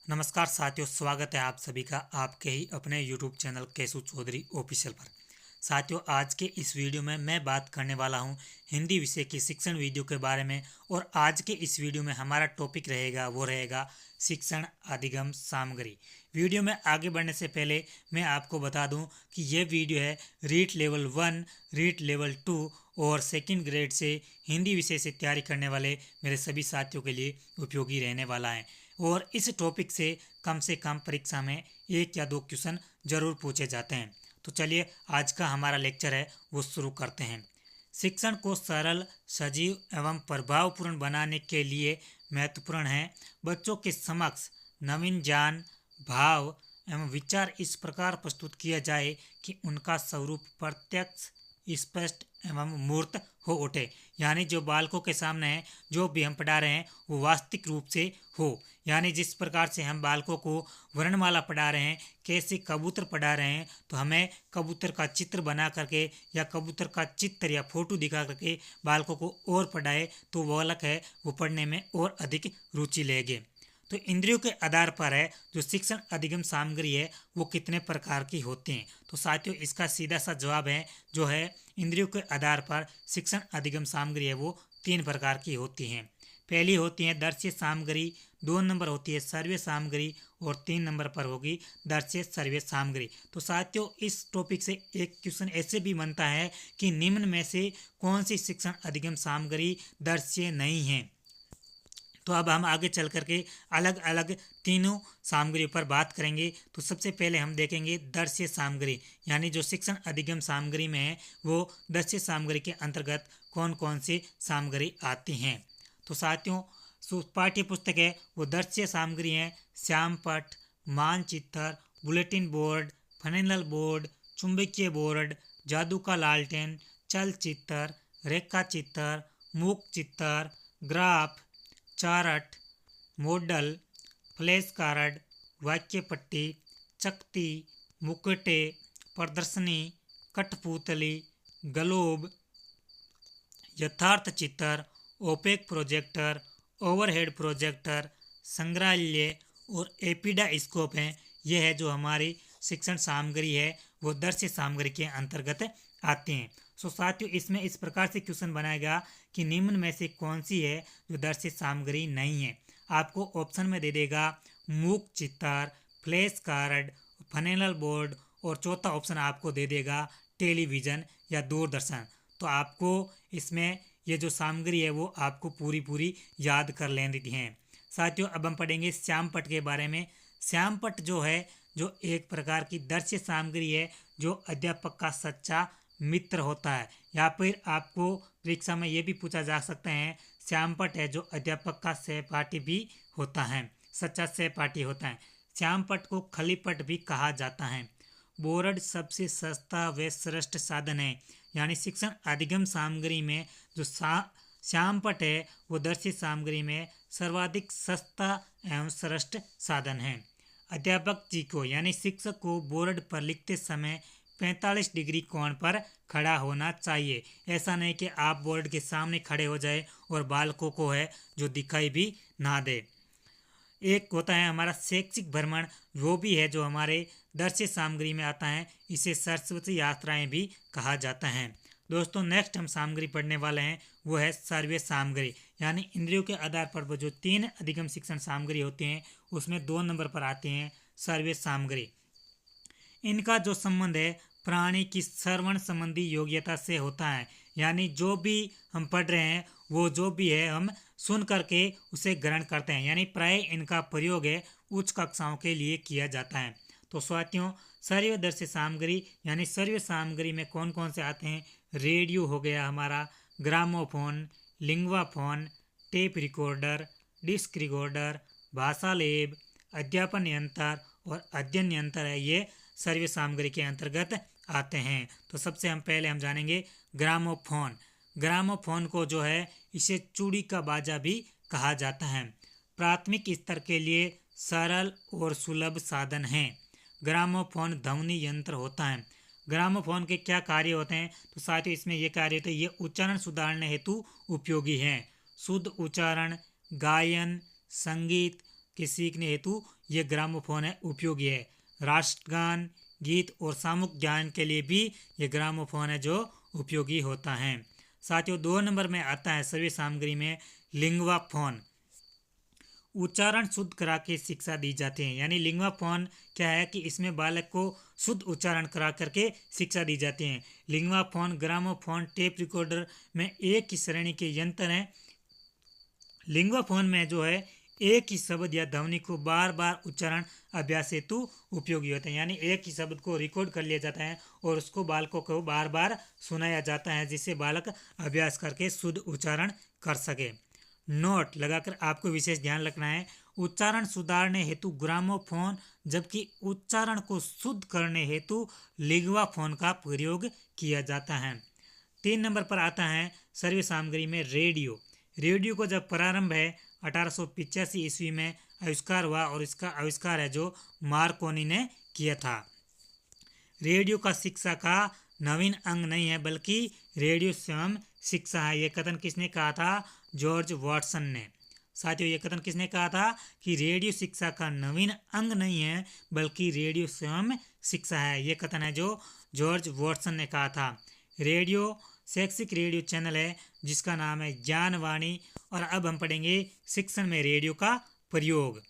नमस्कार साथियों, स्वागत है आप सभी का आपके ही अपने YouTube channel Keshav Chaudhary official पर। साथियों, आज के इस वीडियो में मैं बात करने वाला हूं हिंदी विषय की शिक्षण वीडियो के बारे में। और आज के इस वीडियो में हमारा टॉपिक रहेगा शिक्षण अधिगम सामग्री। वीडियो में आगे बढ़ने से पहले मैं आपको बता दूं कि ये वीडियो है रीट लेवल 1, रीट लेवल 2 और सेकंड ग्रेड से हिंदी विषय से तैयारी करने वाले मेरे सभी साथियों के लिए उपयोगी रहने वाला है। और इस टॉपिक से कम परीक्षा में 1 या 2 क्वेश्चन जरूर पूछे जाते हैं। तो चलिए आज का हमारा लेक्चर है वो शुरू करते हैं। शिक्षण को सरल, सजीव एवं प्रभावपूर्ण बनाने के लिए महत्वपूर्ण है बच्चों के समक्ष नवीन ज्ञान, भाव एवं विचार इस प्रकार प्रस्तुत किया जाए कि उनका स्वरूप प्रत्यक्ष, स्पष्ट एवं मूर्त हो उठे। यानी जो बालकों के सामने है, जो भी हम पढ़ा रहे हैं वो वास्तविक रूप से हो। यानी जिस प्रकार से हम बालकों को वर्णमाला पढ़ा रहे हैं, कैसे कबूतर पढ़ा रहे हैं, तो हमें कबूतर का चित्र बना करके या कबूतर का चित्र या फोटो दिखा करके बालकों को और पढ़ाए तो वो बालक है वो पढ़ने में और अधिक रुचि लेंगे। तो इंद्रियों के आधार पर है जो शिक्षण अधिगम सामग्री है वो कितने प्रकार की होती हैं। तो साथियों, इसका सीधा सा जवाब है जो है इंद्रियों के आधार पर शिक्षण अधिगम सामग्री है वो 3 प्रकार की होती हैं। पहली होती है दृश्य सामग्री, 2 नंबर होती है श्रव्य सामग्री और 3 नंबर पर होगी दृश्य श्रव्य सामग्री। तो साथियों, इस टॉपिक से एक क्वेश्चन ऐसे भी बनता है कि निम्न में से कौन सी शिक्षण अधिगम सामग्री दृश्य नहीं है। तो अब हम आगे चल करके अलग अलग तीनों सामग्रियों पर बात करेंगे। तो सबसे पहले हम देखेंगे दृश्य सामग्री, यानी जो शिक्षण अधिगम सामग्री में है वो दृश्य सामग्री के अंतर्गत कौन कौन सी सामग्री आती हैं। तो साथियों, पाठ्य पुस्तक है वो दृश्य सामग्री है श्यामपट्ट, मानचित्र, बुलेटिन बोर्ड, फनेनल बोर्ड, चुंबकीय बोर्ड, जादू का लालटेन, चलचित्र, रेखा चित्र, मूक चित्र, graph, chart, model, flash card, वाक्य पट्टी, चकती, मुकुटे, प्रदर्शनी, कठपुतली, ग्लोब, यथार्थ चित्र, ओपेक प्रोजेक्टर, ओवरहेड प्रोजेक्टर, संग्रहालय और एपिडा स्कोप हैं। यह है जो हमारी शिक्षण सामग्री है वो दृश्य सामग्री के अंतर्गत आते हैं। सो साथियों, इसमें इस प्रकार से क्वेश्चन बनाएगा कि निम्न में से कौन सी है जो दृश्य सामग्री नहीं है। आपको ऑप्शन में दे देगा मूक चित्र, फ्लैश कार्ड, फनेनल बोर्ड और चौथा ऑप्शन आपको दे देगा टेलीविज़न या दूरदर्शन। तो आपको इसमें ये जो सामग्री है वो आपको पूरी याद कर लेनी है। साथियों, अब हम पढ़ेंगे श्यामपट्ट के बारे में। श्यामपट्ट जो है जो एक प्रकार की दृश्य सामग्री है जो अध्यापक का सच्चा मित्र होता है। या फिर आपको परीक्षा में ये भी पूछा जा सकता है श्यामपट्ट है जो अध्यापक का सहपाठी भी होता है, सच्चा सहपाठी होता है। श्यामपट्ट को खलीपट्ट भी कहा जाता है। बोर्ड सबसे सस्ता व श्रेष्ठ साधन है। यानी शिक्षण अधिगम सामग्री में जो श्यामपट्ट है वो दृश्य सामग्री में सर्वाधिक सस्ता एवं श्रेष्ठ साधन है। अध्यापक जी को यानी शिक्षक को बोर्ड पर लिखते समय 45 डिग्री कोण पर खड़ा होना चाहिए। ऐसा नहीं कि आप बोर्ड के सामने खड़े हो जाए और बालकों को है जो दिखाई भी ना दे। एक होता है हमारा शैक्षिक भ्रमण, वो भी है जो हमारे दृश्य सामग्री में आता है। इसे सरस्वती यात्राएं भी कहा जाता है। दोस्तों, नेक्स्ट हम सामग्री पढ़ने वाले हैं वो है सर्वे सामग्री। यानी इंद्रियों के आधार पर वो जो 3 अधिगम शिक्षण सामग्री होते हैं उसमें 2 नंबर पर आते हैं सर्वे सामग्री। इनका जो संबंध है प्राणी की श्रवण संबंधी योग्यता से होता है। यानी जो भी हम पढ़ रहे हैं वो जो भी है हम सुन करके उसे ग्रहण करते हैं। यानी प्राय इनका प्रयोग है उच्च कक्षाओं के लिए किया जाता है। तो साथियों, सर्वदर्शी सामग्री यानी सर्व सामग्री में कौन कौन से आते हैं? रेडियो हो गया हमारा, gramophone, linguaphone, tape recorder, disc recorder, भाषा लेब, अध्यापन यंत्र और अध्ययन यंत्र है, ये सर्व सामग्री के अंतर्गत आते हैं। तो सबसे हम पहले हम जानेंगे ग्रामोफोन। ग्रामोफोन को जो है इसे चूड़ी का बाजा भी कहा जाता है। प्राथमिक स्तर के लिए सरल और सुलभ साधन है। ग्रामोफोन ध्वनि यंत्र होता है। ग्रामोफोन के क्या कार्य होते हैं? तो साथियों, इसमें ये कार्य होते हैं, ये उच्चारण सुधारने हेतु उपयोगी हैं। शुद्ध उच्चारण, गायन, संगीत, के सीखने हेतु ये ग्रामोफोन है उपयोगी है। राष्ट्रगान, गीत और सामूहिक ज्ञान के लिए भी ये ग्रामोफोन है जो उपयोगी होता है। साथियों 2 नंबर में आता है सर्वे सामग्री में लिंगवा फोन। उच्चारण शुद्ध करा के शिक्षा दी जाती है। यानी लिंगवा फोन क्या है कि इसमें बालक को शुद्ध उच्चारण करा करके शिक्षा दी जाती है। Lingua phone, gramophone, tape recorder में एक ही श्रेणी के यंत्र हैं। लिंगवा फोन में जो है एक ही शब्द या ध्वनि को बार बार उच्चारण अभ्यास हेतु उपयोगी होते हैं। यानी एक ही शब्द को रिकॉर्ड कर लिया जाता है और उसको बालकों को बार बार सुनाया जाता है, जिससे बालक अभ्यास करके शुद्ध उच्चारण कर सके। नोट लगाकर आपको विशेष ध्यान रखना है, उच्चारण सुधारने हेतु ग्रामोफोन, जबकि उच्चारण को शुद्ध करने हेतु लिंगवा फोन का प्रयोग किया जाता है। 3 नंबर पर आता है सर्वे सामग्री में रेडियो। रेडियो को जब प्रारंभ है 1885 ईस्वी में आविष्कार हुआ और इसका आविष्कार है जो मार्कोनी ने किया था। रेडियो का शिक्षा का नवीन अंग नहीं है बल्कि रेडियो स्वयं शिक्षा है। यह कथन किसने कहा था? जॉर्ज वाटसन ने। साथियों ये कथन किसने कहा था कि रेडियो शिक्षा का नवीन अंग नहीं है बल्कि रेडियो स्वयं शिक्षा है। यह कथन है जो जॉर्ज वाटसन ने कहा था। रेडियो शैक्षिक रेडियो चैनल है जिसका नाम है ज्ञानवाणी। और अब हम पढ़ेंगे शिक्षण में रेडियो का प्रयोग।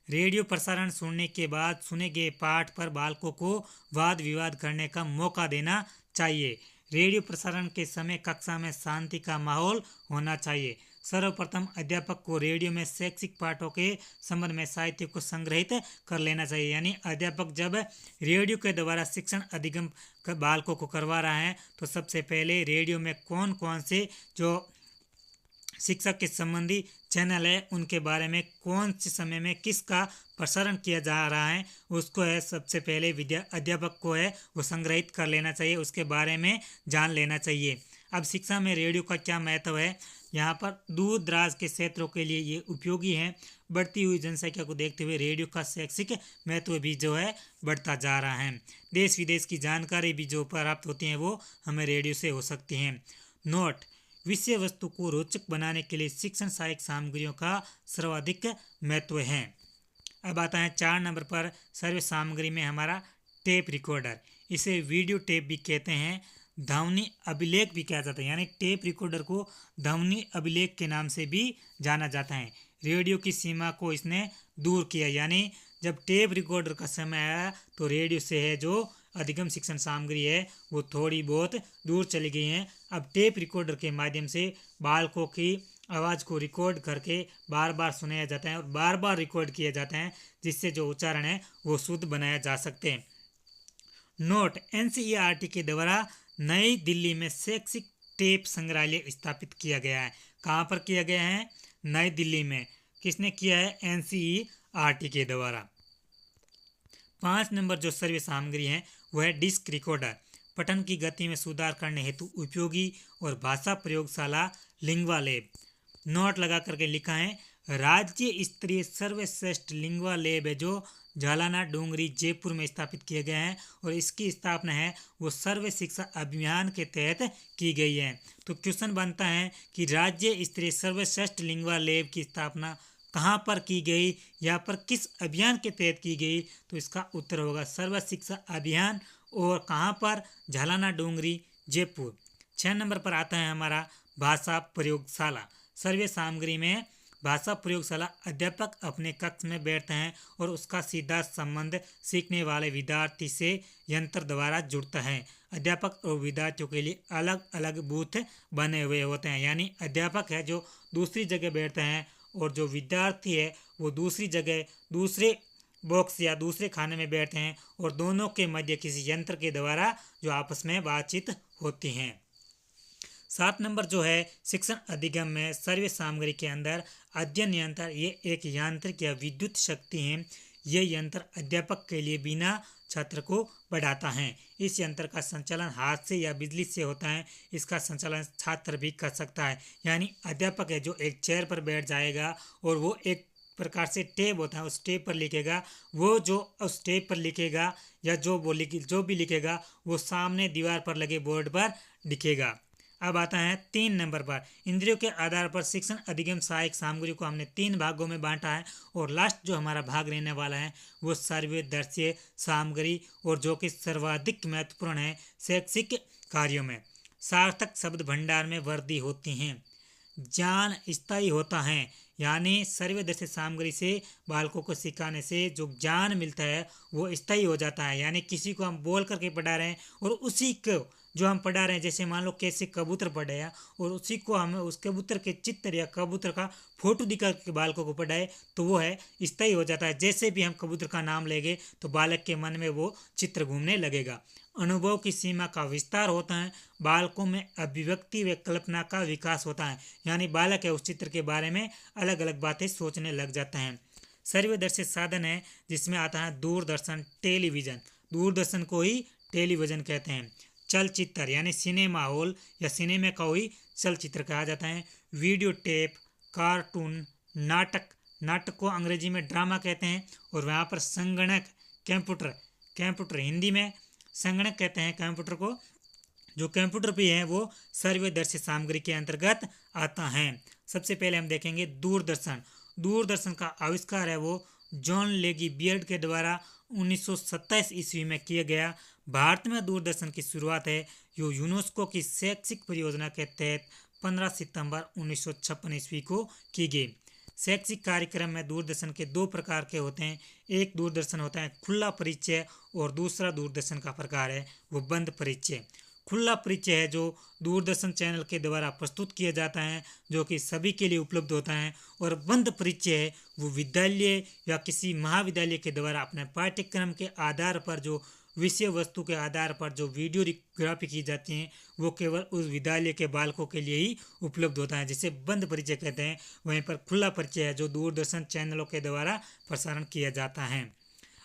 रेडियो प्रसारण सुनने के बाद सुने गए पाठ पर बालकों को वाद विवाद करने का मौका देना चाहिए। रेडियो प्रसारण के समय कक्षा में शांति का माहौल होना चाहिए। सर्वप्रथम अध्यापक को रेडियो में शैक्षिक पाठों के संबंध में साहित्य को संग्रहित कर लेना चाहिए। यानी अध्यापक जब रेडियो के द्वारा शिक्षण अधिगम बालकों को करवा रहा है तो सबसे पहले रेडियो में कौन कौन से जो शिक्षक के संबंधी चैनल है उनके बारे में कौन से समय में किसका प्रसारण किया जा रहा है उसको है सबसे पहले अध्यापक को है वो संग्रहित कर लेना चाहिए, उसके बारे में जान लेना चाहिए। अब शिक्षा में रेडियो का क्या महत्व है, यहाँ पर दूर दराज के क्षेत्रों के लिए ये उपयोगी है। बढ़ती हुई जनसंख्या को देखते हुए रेडियो का शैक्षिक महत्व भी जो है बढ़ता जा रहा है। देश विदेश की जानकारी भी जो प्राप्त होती है वो हमें रेडियो से हो सकती है। नोट, विषय वस्तु को रोचक बनाने के लिए शिक्षण सहायक सामग्रियों का सर्वाधिक महत्व है। अब आता है 4 नंबर पर सर्व सामग्री में हमारा टेप रिकॉर्डर। इसे वीडियो टेप भी कहते हैं, ध्वनि अभिलेख भी कहा जाता है। यानी टेप रिकॉर्डर को ध्वनि अभिलेख के नाम से भी जाना जाता है। रेडियो की सीमा को इसने दूर किया। यानी जब टेप रिकॉर्डर का समय आया तो रेडियो से है जो अधिगम शिक्षण सामग्री है वो थोड़ी बहुत दूर चली गई है। अब टेप रिकॉर्डर के माध्यम से बालकों की आवाज़ को रिकॉर्ड करके बार बार सुनाया जाता है और बार बार रिकॉर्ड किया जाता है, जिससे जो उच्चारण है वो शुद्ध बनाया जा सकते हैं। नोट, NCERT के द्वारा नई दिल्ली में शैक्षिक टेप संग्रहालय स्थापित किया गया है। कहाँ पर किया गया है? नई दिल्ली में। किसने किया है? NCERT के द्वारा। 5 नंबर जो सर्वे सामग्री है वह है डिस्क रिकॉर्डर। पठन की गति में सुधार करने हेतु उपयोगी और भाषा प्रयोगशाला लिंगवा लैब। नोट लगा करके लिखा है, राज्य स्तरीय सर्वश्रेष्ठ लिंगवा लैब है जो झालाना डूंगरी जयपुर में स्थापित किया गया है और इसकी स्थापना है वो सर्व शिक्षा अभियान के तहत की गई है। तो क्वेश्चन बनता है कि राज्य स्तरीय सर्वश्रेष्ठ लिंगवा लैब की स्थापना कहाँ पर की गई, या पर किस अभियान के तहत की गई? तो इसका उत्तर होगा सर्व शिक्षा अभियान। और कहाँ पर? झालाना डूंगरी जयपुर। 6 नंबर पर आता है हमारा भाषा प्रयोगशाला। सर्वे सामग्री में भाषा प्रयोगशाला अध्यापक अपने कक्ष में बैठते हैं और उसका सीधा संबंध सीखने वाले विद्यार्थी से यंत्र द्वारा जुड़ता है। अध्यापक और विद्यार्थियों के लिए अलग अलग बूथ बने हुए होते हैं। यानी अध्यापक है जो दूसरी जगह बैठते हैं और जो विद्यार्थी है वो दूसरी जगह दूसरे बॉक्स या दूसरे खाने में बैठते हैं और दोनों के मध्य किसी यंत्र के द्वारा जो आपस में बातचीत होती हैं। 7 नंबर जो है शिक्षण अधिगम में सर्वे सामग्री के अंदर अध्ययन यंत्र, ये एक यांत्रिक या विद्युत शक्ति है। ये यंत्र अध्यापक के लिए बिना छात्र को बढ़ाता है। इस यंत्र का संचालन हाथ से या बिजली से होता है। इसका संचालन छात्र भी कर सकता है। यानी अध्यापक है जो एक चेयर पर बैठ जाएगा और वो एक प्रकार से टेप होता है उस टेप पर लिखेगा। वो जो उस टेप पर लिखेगा या जो भी लिखेगा वो सामने दीवार पर लगे बोर्ड पर लिखेगा। अब आता है 3 नंबर पर, इंद्रियों के आधार पर शिक्षण अधिगम सहायक सामग्री को हमने 3 भागों में बांटा है। और लास्ट जो हमारा भाग रहने वाला है वो सर्वदर्शीय सामग्री, और जो कि सर्वाधिक महत्वपूर्ण है शैक्षिक कार्यों में। सार्थक शब्द भंडार में वृद्धि होती हैं, ज्ञान स्थायी होता है, यानी सर्वदर्शी सामग्री से बालकों को सिखाने से जो ज्ञान मिलता है वो स्थायी हो जाता है। यानी किसी को हम बोल करके पढ़ा रहे हैं और उसी को जो हम पढ़ा रहे हैं, जैसे मान लो कैसे कबूतर पढ़े हैं और उसी को हम उस कबूतर के चित्र या कबूतर का फोटो दिखा के बालकों को पढ़ाए तो वो है स्थायी हो जाता है। जैसे भी हम कबूतर का नाम लेंगे तो बालक के मन में वो चित्र घूमने लगेगा। अनुभव की सीमा का विस्तार होता है, बालकों में अभिव्यक्ति व कल्पना का विकास होता है, यानी बालक है उस चित्र के बारे में अलग अलग बातें सोचने लग जाते हैं। सर्वदर्शी साधन है जिसमें आता है दूरदर्शन, टेलीविजन, दूरदर्शन को ही टेलीविजन कहते हैं। चलचित्र यानी सिनेमा हॉल या सिनेमा का ही चलचित्र कहा जाता है। वीडियो टेप, कार्टून, नाटक, नाटक को अंग्रेजी में ड्रामा कहते हैं। और वहाँ पर संगणक, कंप्यूटर, कंप्यूटर हिंदी में संगणक कहते हैं कंप्यूटर को, जो कंप्यूटर भी है वो सर्वदर्शी सामग्री के अंतर्गत आता है। सबसे पहले हम देखेंगे दूरदर्शन। दूरदर्शन का आविष्कार है वो जॉन लेगी बियर्ड के द्वारा 1927 ईस्वी में किया गया। भारत में दूरदर्शन की शुरुआत है जो यूनेस्को की शैक्षिक परियोजना के तहत 15 सितंबर 1956 ईस्वी को की गई। शैक्षिक कार्यक्रम में दूरदर्शन के 2 प्रकार के होते हैं। एक दूरदर्शन होता है खुला परिचय और दूसरा दूरदर्शन का प्रकार है वो बंद परिचय। खुला परिचय है जो दूरदर्शन चैनल के द्वारा प्रस्तुत किया जाता है, जो कि सभी के लिए उपलब्ध होता है। और बंद परिचय है वो विद्यालय या किसी महाविद्यालय के द्वारा अपने पाठ्यक्रम के आधार पर जो विषय वस्तु के आधार पर जो वीडियोग्राफी की जाती है वो केवल उस विद्यालय के बालकों के लिए ही उपलब्ध होता है, जिसे बंद परिचय कहते हैं। वहीं पर खुला परिचय है जो दूरदर्शन चैनलों के द्वारा प्रसारण किया जाता है।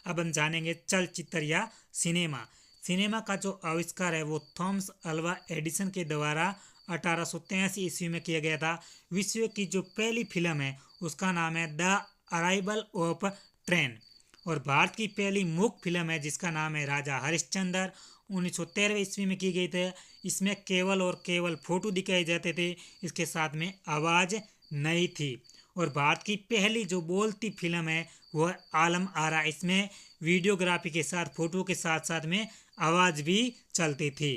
अब हम जानेंगे चलचित्र या सिनेमा। सिनेमा का जो आविष्कार है वो थॉमस अल्वा एडिसन के द्वारा 1883 ईस्वी में किया गया था। विश्व की जो पहली फिल्म है उसका नाम है द अराइवल ऑफ ट्रेन। और भारत की पहली मूक फिल्म है जिसका नाम है राजा हरिश्चंद्र, 1913 ईस्वी में की गई थी। इसमें केवल और केवल फोटो दिखाए जाते थे, इसके साथ में आवाज़ नहीं थी। और भारत की पहली जो बोलती फिल्म है वह आलम आरा, इसमें वीडियोग्राफी के साथ फोटो के साथ साथ में आवाज़ भी चलती थी।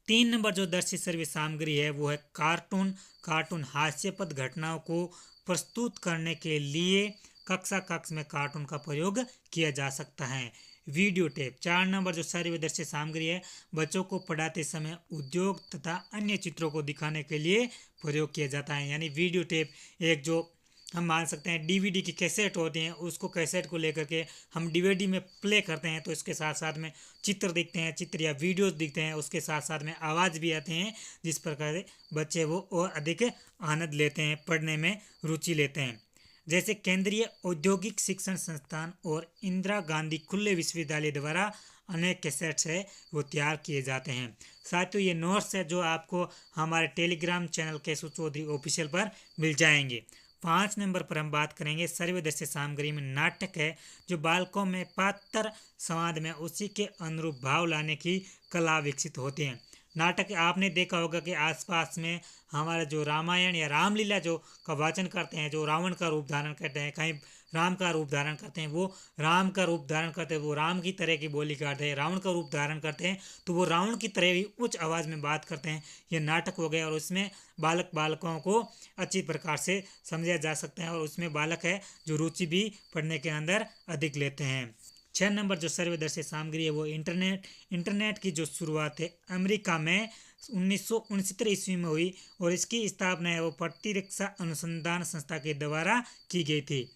3 नंबर जो दर्शी सर्व सामग्री है वो है कार्टून। कार्टून हास्यपद घटनाओं को प्रस्तुत करने के लिए कक्षा कक्ष में कार्टून का प्रयोग किया जा सकता है। Video tape. 4 नंबर जो सर्वदर्शी सामग्री है बच्चों को पढ़ाते समय उद्योग तथा अन्य चित्रों को दिखाने के लिए प्रयोग किया जाता है। यानी वीडियो टेप एक जो हम मान सकते हैं डीवीडी की कैसेट होती हैं, उसको कैसेट को लेकर के हम डीवीडी में प्ले करते हैं तो इसके साथ साथ में चित्र दिखते हैं, चित्र या वीडियोस दिखते हैं, उसके साथ साथ में आवाज़ भी आते हैं, जिस प्रकार से बच्चे वो और अधिक आनंद लेते हैं, पढ़ने में रुचि लेते हैं। जैसे केंद्रीय औद्योगिक शिक्षण संस्थान और इंदिरा गांधी खुले विश्वविद्यालय द्वारा अनेक कैसेट्स है वो तैयार किए जाते हैं। साथियों ये नोट्स है जो आपको हमारे Telegram channel Keshav Chaudhary official पर मिल जाएंगे। 5 नंबर पर हम बात करेंगे सर्वदर्शी सामग्री में नाटक है जो बालकों में पात्र संवाद में उसी के अनुरूप भाव लाने की कला विकसित होती है। नाटक आपने देखा होगा कि आसपास में हमारा जो रामायण या रामलीला जो का वाचन करते हैं, जो रावण का रूप धारण करते हैं, कहीं राम का रूप धारण करते हैं, वो राम का रूप धारण करते हैं, वो राम की तरह की बोली करते हैं। रावण का रूप धारण करते हैं तो वो रावण की तरह ही उच्च आवाज़ में बात करते हैं। ये नाटक हो गया और उसमें बालकों को अच्छी प्रकार से समझा जा सकता है और उसमें बालक है जो रुचि भी पढ़ने के अंदर अधिक लेते हैं। 6 नंबर जो सर्वदर्शी सामग्री है वो इंटरनेट की जो शुरुआत है अमेरिका में 1969 ईस्वी में हुई और इसकी स्थापना है वो प्रतिरक्षा अनुसंधान संस्था के द्वारा की गई थी।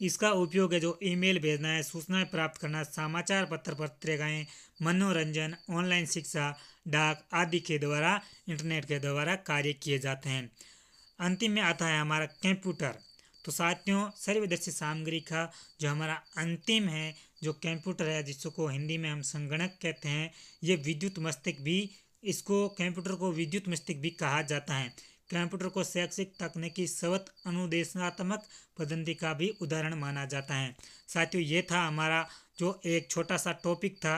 इसका उपयोग है जो ईमेल भेजना है, सूचनाएं प्राप्त करना, समाचार पत्र पत्रिकाएं, मनोरंजन, ऑनलाइन शिक्षा, डाक आदि के द्वारा इंटरनेट के द्वारा कार्य किए जाते हैं। अंतिम में आता है हमारा कंप्यूटर। तो साथियों सर्वदर्शी सामग्री का जो हमारा अंतिम है जो कंप्यूटर है, जिसको हिंदी में हम संगणक कहते हैं, ये विद्युत मस्तिष्क भी, इसको कंप्यूटर को विद्युत मस्तिष्क भी कहा जाता है। कंप्यूटर को शैक्षिक तकनीकी स्वत अनुदेशात्मक पद्धति का भी उदाहरण माना जाता है। साथियों ये था हमारा जो एक छोटा सा टॉपिक था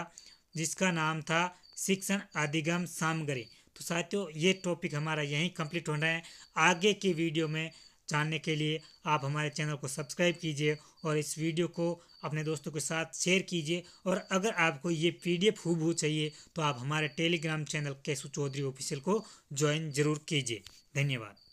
जिसका नाम था शिक्षण अधिगम सामग्री। तो साथियों ये टॉपिक हमारा यहीं कंप्लीट हो रहा है। आगे की वीडियो में जानने के लिए आप हमारे चैनल को सब्सक्राइब कीजिए और इस वीडियो को अपने दोस्तों के साथ शेयर कीजिए। और अगर आपको ये PDF हूबहू चाहिए तो आप हमारे Telegram channel Keshav Chaudhary official को ज्वाइन जरूर कीजिए। धन्यवाद।